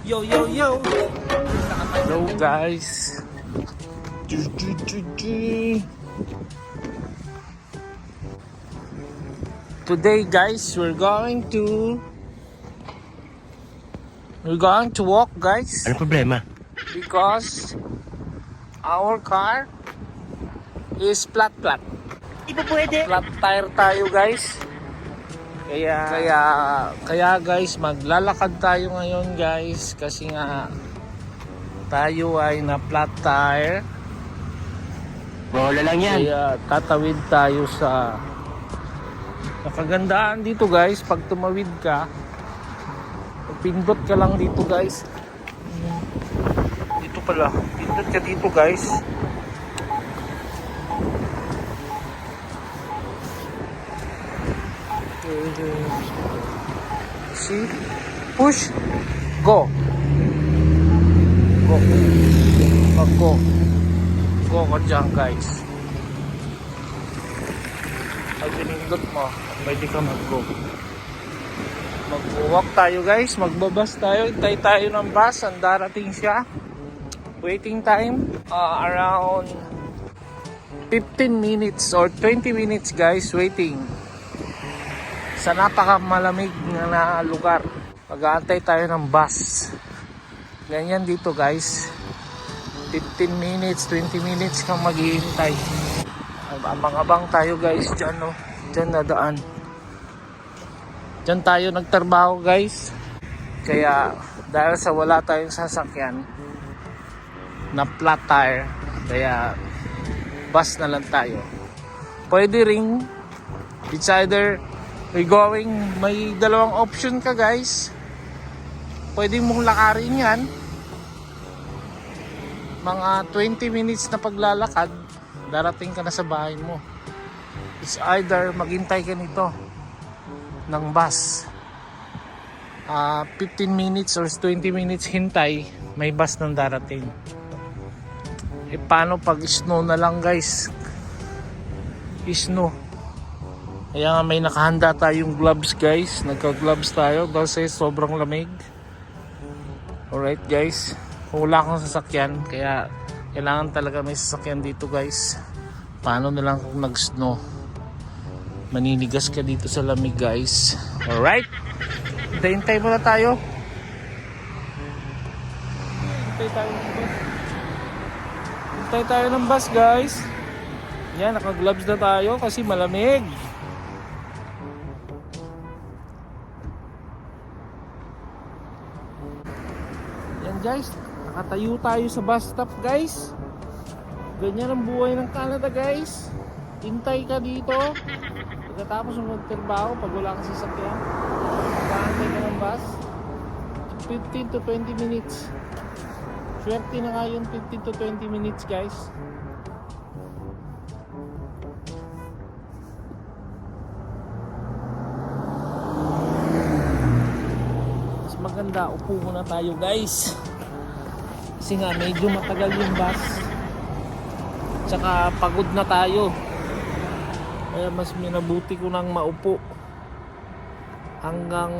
Yo, yo, yo! Hello guys! Today guys, we're going to walk guys. Ano problema? Because our car is flat. Di ba pwede? Flat tire tayo guys. Kaya guys, maglalakad tayo ngayon guys kasi nga tayo ay na flat tire. Bola lang yan. Kaya tatawid tayo sa kagandahan dito guys. Pag tumawid ka, pindot ka lang dito guys. Dito pala, pindot ka dito guys. See? Push. Go. Go. Go ka dyan guys. Pag pinindot mo, pwede ka mag-go. Mag-walk tayo guys. Magbabas tayo. Hintay tayo ng bus. Ang darating siya. Waiting time around 15 minutes or 20 minutes guys. Waiting sa napakamalamig na lugar. Mag-aantay tayo ng bus. Ganyan dito guys. 15 minutes, 20 minutes kang maghihintay. Abang-abang tayo guys dyan, no? Dyan na daan. Dyan tayo nagtrabaho guys. Kaya dahil sa wala tayong sasakyan na flat tire, kaya bus na lang tayo. Pwede ring it's either may dalawang option ka guys. Pwede mong lakarin yan. Mga 20 minutes na paglalakad, darating ka na sa bahay mo. It's either maghintay ka nito ng bus. 15 minutes or 20 minutes hintay, may bus nang darating. Paano pag snow na lang guys? Snow. Kaya nga may nakahanda tayong gloves guys. Nagka-gloves tayo kasi sobrang lamig. Alright guys. Kung wala akong sasakyan, kaya kailangan talaga may sasakyan dito guys. Paano na lang kung nag-snow? Maninigas ka dito sa lamig guys. Alright. Hintay muna tayo. Hintay tayo ng bus guys. Yan, naka-gloves na tayo kasi malamig. Yan guys, nakatayo tayo sa bus stop guys. Ganyan ang buhay ng Canada guys. Hintay ka dito. Pagkatapos ng magtrabaho, pag wala kang sasakyan, magkakantay ka ng bus. 15 to 20 minutes. Swerte na nga yung 15 to 20 minutes guys. Mas maganda, upo muna tayo guys. Kasi nga medyo matagal yung bus. Tsaka pagod na tayo. Kaya mas minabuti ko nang maupo hanggang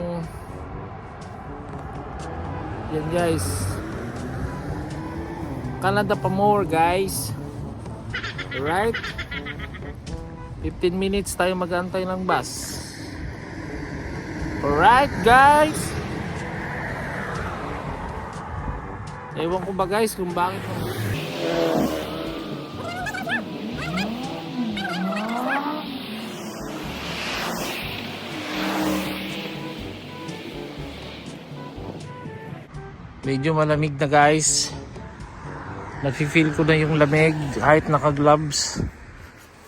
yan guys. Canada pa more guys. Alright, 15 minutes tayo mag-aantay ng bus. Alright guys. Ewan ko ba guys kung bakit medyo malamig na guys. Nafe-feel ko na yung lamig kahit naka-gloves.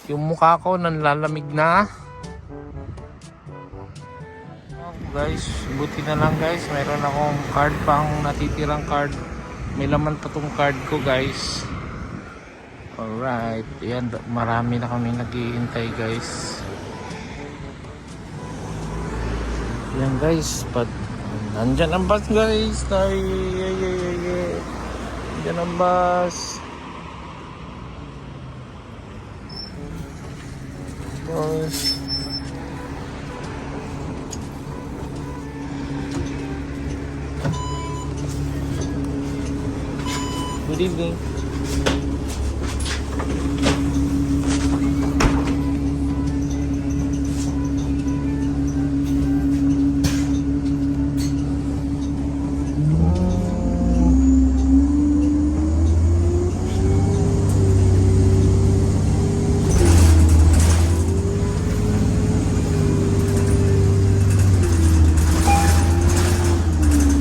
Yung mukha ko nanlalamig na. Guys, buti na lang guys, mayroon akong card pang natitirang card. May laman pa tong card ko guys. Alright, yan, marami na kami naghihintay guys. Yan guys, nandyan ang bus guys. Nandyan ang bus. Guys, Good evening.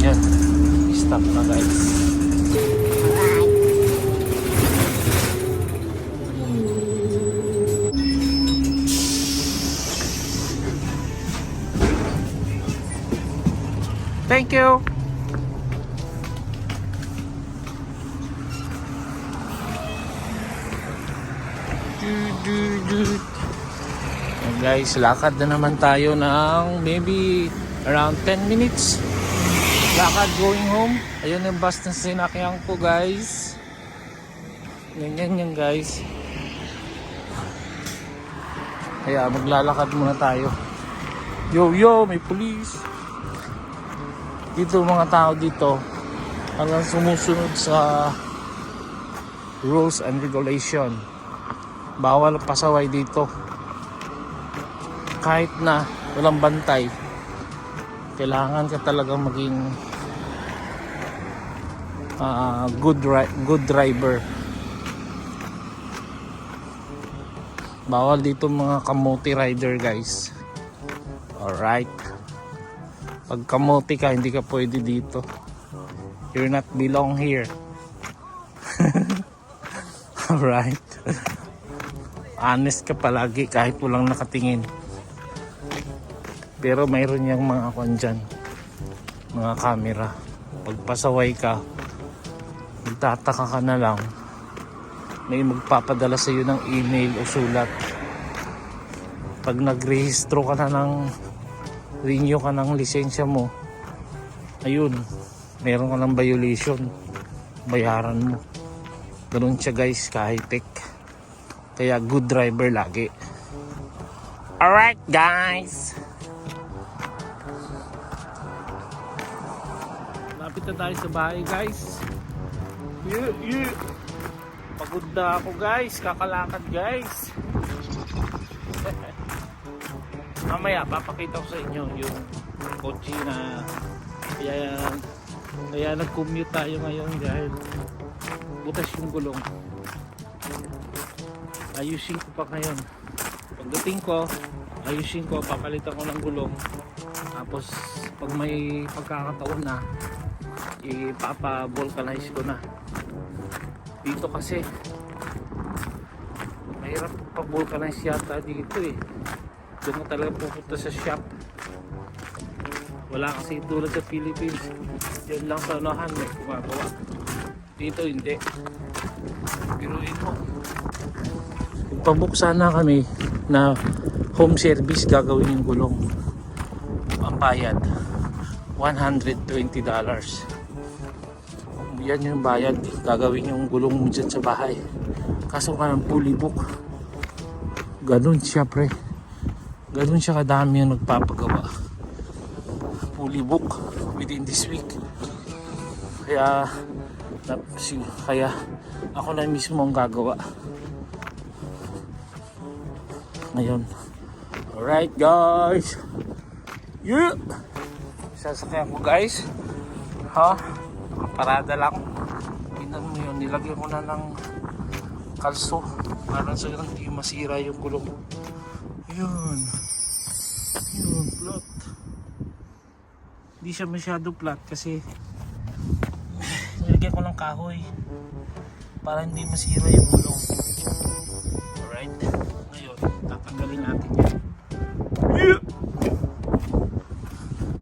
Yan. Stop na guys. Thank you. Ayan guys, lakad na naman tayo ng maybe around 10 minutes. Lakad going home. Ayun yung bus na sinakyan ko guys. Ganyan yan guys. Kaya maglalakad muna tayo. Yo yo, may police. Dito mga tao dito hanggang sumusunod sa rules and regulation. Bawal pasaway dito. Kahit na walang bantay, kailangan ka talagang maging good driver. Bawal dito mga kamote rider guys. Alright. Pag kamote ka, hindi ka pwede dito. You're not belong here. Alright. Honest ka palagi kahit walang nakatingin. Pero mayroon yung mga kwan dyan, mga camera. Pag pasaway ka, magtataka ka na lang, may magpapadala sa iyo ng email o sulat. Pag nagrehistro ka na ng renew ka ng lisensya mo, ayun, meron ka ng violation, bayaran mo. Ganun siya guys, ka-high-tech. Kaya good driver lagi. Alright guys, lapit na tayo sa bahay guys. Pagod na ako guys, kakalakad guys. Mamaya papakita ko sa inyo yung kotse na kaya nag-commute tayo ngayon dahil butas yung gulong. Ayusin ko pa ngayon. Pagdating ko, ayusin ko, papalitan ko ng gulong. Tapos pag may pagkakataon na, ipapa-vulcanize ko na. Dito kasi mahirap pa-vulcanize yata dito eh. Doon ka talaga pupunta sa shop. Wala kasi tulad sa Philippines. Yan lang sa unahan may gumagawa. Dito hindi. Piruin mo. Pabuksan na kami na home service, gagawin yung gulong. Ang bayad $120. Yan yung bayad, gagawin yung gulong mo dyan sa bahay. Kaso ka ng fully book. Ganun siya pre. Ganun siya kadami yung nagpapagawa. Fully book within this week. Kaya ako na mismo ang gagawa ngayon. Alright guys, yeah, sasakyan ko guys, ha, nakaparada lang. Tingnan mo yun, nilagyan ko na ng kalso para sa hindi masira yung gulong. Yun, flat. Hindi siya masyado flat kasi nilagyan ko ng kahoy para hindi masira yung gulong.